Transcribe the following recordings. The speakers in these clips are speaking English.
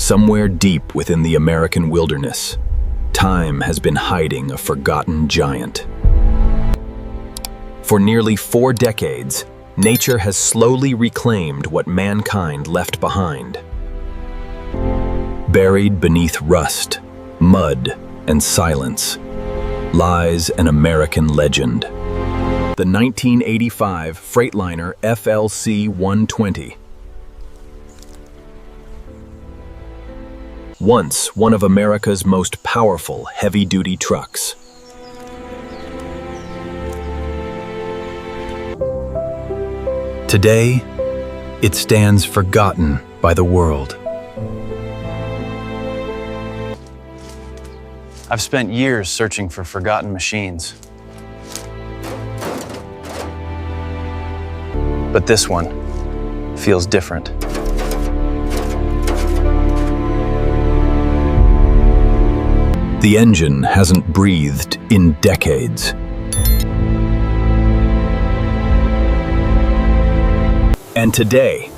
somewhere deep within the American wilderness, time has been hiding a forgotten giant. For nearly 4 decades, nature has slowly reclaimed what mankind left behind. Buried beneath rust, mud, and silence lies an American legend. The 1985 Freightliner FLC120. Once one of America's most powerful heavy-duty trucks. Today, it stands forgotten by the world. I've spent years searching for forgotten machines. But this one feels different. The engine hasn't breathed in decades. And today,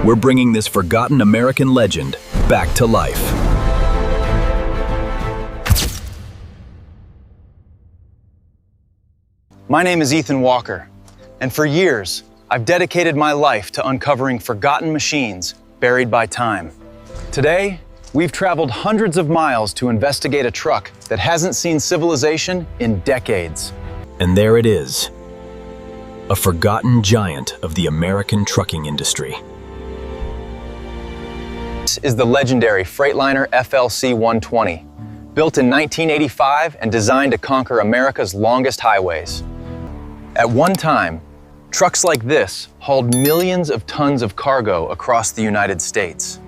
we're bringing this forgotten American legend back to life. My name is Ethan Walker, and for years, I've dedicated my life to uncovering forgotten machines buried by time. Today, we've traveled hundreds of miles to investigate a truck that hasn't seen civilization in decades. And there it is, a forgotten giant of the American trucking industry. This is the legendary Freightliner FLC120, built in 1985 and designed to conquer America's longest highways. At one time, trucks like this hauled millions of tons of cargo across the United States.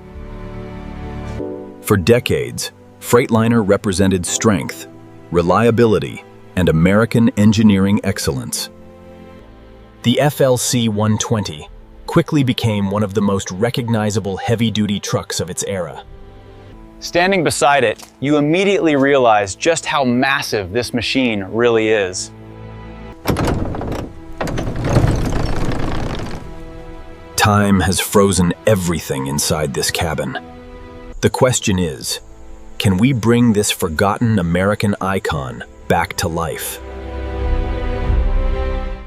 For decades, Freightliner represented strength, reliability, and American engineering excellence. The FLC-120 quickly became one of the most recognizable heavy-duty trucks of its era. Standing beside it, you immediately realize just how massive this machine really is. Time has frozen everything inside this cabin. The question is, can we bring this forgotten American icon back to life?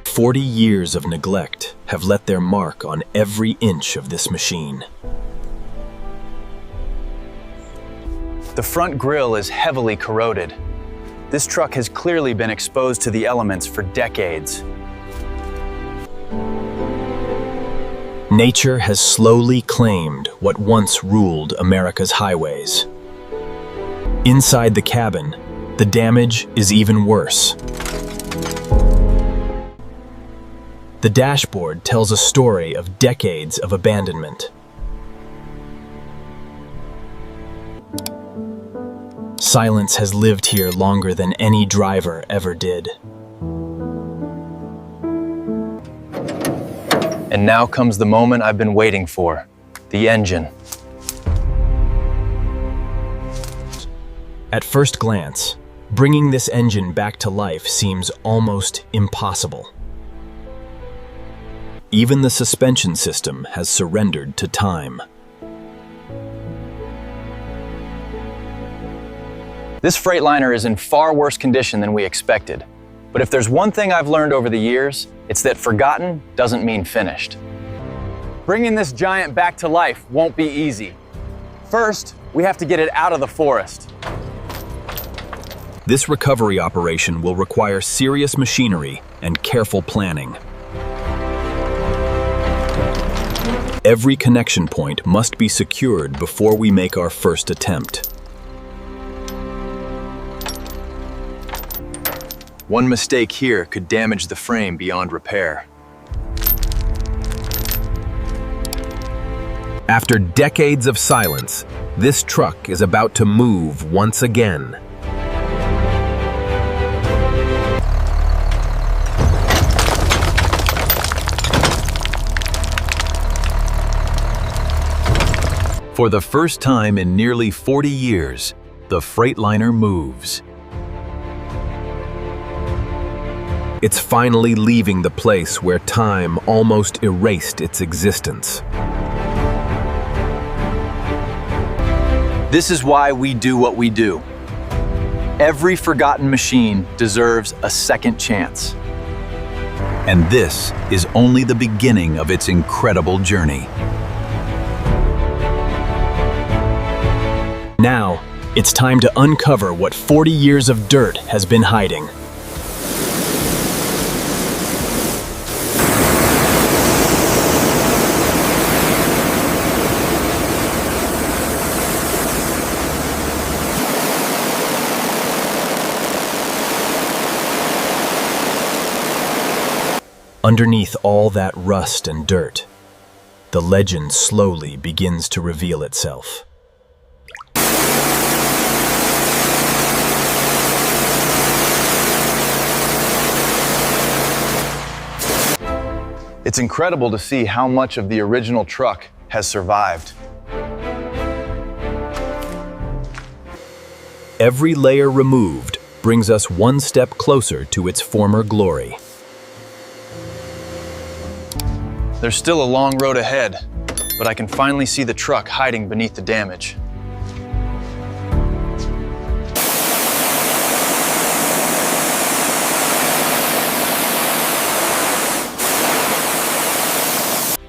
40 years of neglect have left their mark on every inch of this machine. The front grille is heavily corroded. This truck has clearly been exposed to the elements for decades. Nature has slowly claimed what once ruled America's highways. Inside the cabin, the damage is even worse. The dashboard tells a story of decades of abandonment. Silence has lived here longer than any driver ever did. And now comes the moment I've been waiting for, the engine. At first glance, bringing this engine back to life seems almost impossible. Even the suspension system has surrendered to time. This Freightliner is in far worse condition than we expected. But if there's one thing I've learned over the years, it's that forgotten doesn't mean finished. Bringing this giant back to life won't be easy. First, we have to get it out of the forest. This recovery operation will require serious machinery and careful planning. Every connection point must be secured before we make our first attempt. One mistake here could damage the frame beyond repair. After decades of silence, this truck is about to move once again. For the first time in nearly 40 years, the Freightliner moves. It's finally leaving the place where time almost erased its existence. This is why we do what we do. Every forgotten machine deserves a second chance. And this is only the beginning of its incredible journey. Now, it's time to uncover what 40 years of dirt has been hiding. Underneath all that rust and dirt, the legend slowly begins to reveal itself. It's incredible to see how much of the original truck has survived. Every layer removed brings us one step closer to its former glory. There's still a long road ahead, but I can finally see the truck hiding beneath the damage.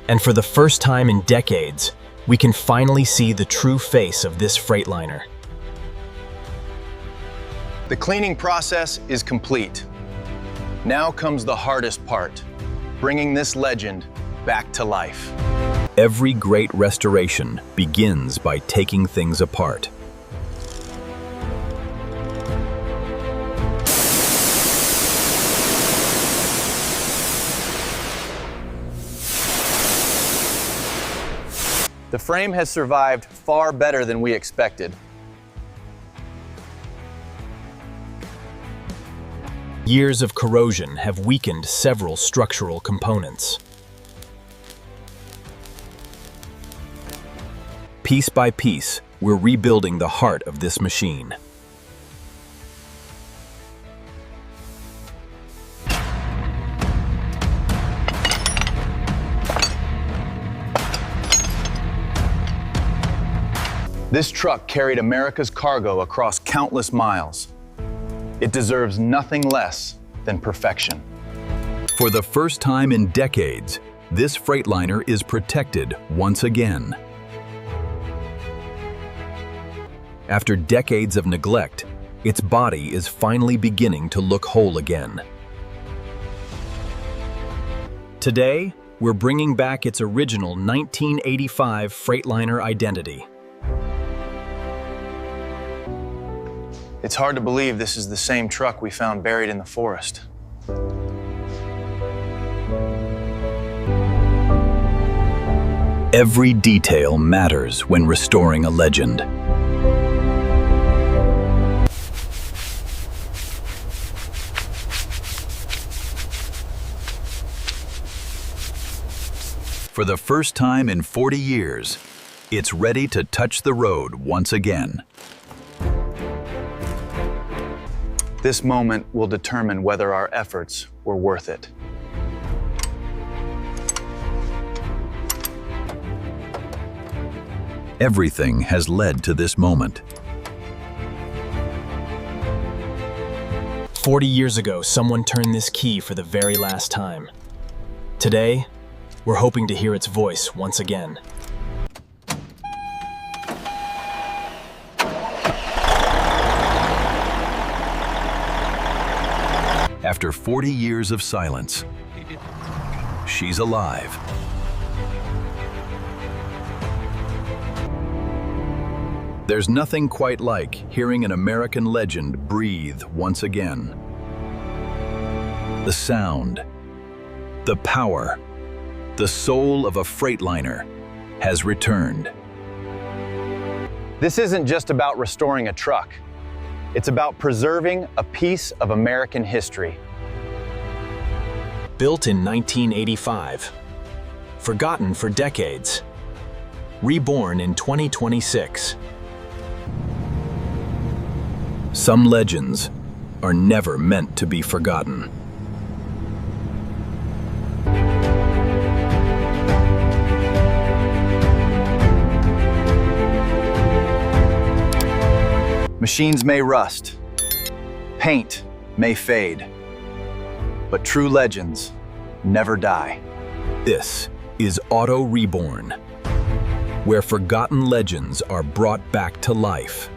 And for the first time in decades, we can finally see the true face of this Freightliner. The cleaning process is complete. Now comes the hardest part, bringing this legend back to life. Every great restoration begins by taking things apart. The frame has survived far better than we expected. Years of corrosion have weakened several structural components. Piece by piece, we're rebuilding the heart of this machine. This truck carried America's cargo across countless miles. It deserves nothing less than perfection. For the first time in decades, this Freightliner is protected once again. After decades of neglect, its body is finally beginning to look whole again. Today, we're bringing back its original 1985 Freightliner identity. It's hard to believe this is the same truck we found buried in the forest. Every detail matters when restoring a legend. For the first time in 40 years, it's ready to touch the road once again. This moment will determine whether our efforts were worth it. Everything has led to this moment. 40 years ago, someone turned this key for the very last time. Today, we're hoping to hear its voice once again. After 40 years of silence, she's alive. There's nothing quite like hearing an American legend breathe once again. The sound, the power, the soul of a Freightliner has returned. This isn't just about restoring a truck. It's about preserving a piece of American history. Built in 1985, forgotten for decades, reborn in 2026. Some legends are never meant to be forgotten. Machines may rust, paint may fade, but true legends never die. This is Auto Reborn, where forgotten legends are brought back to life.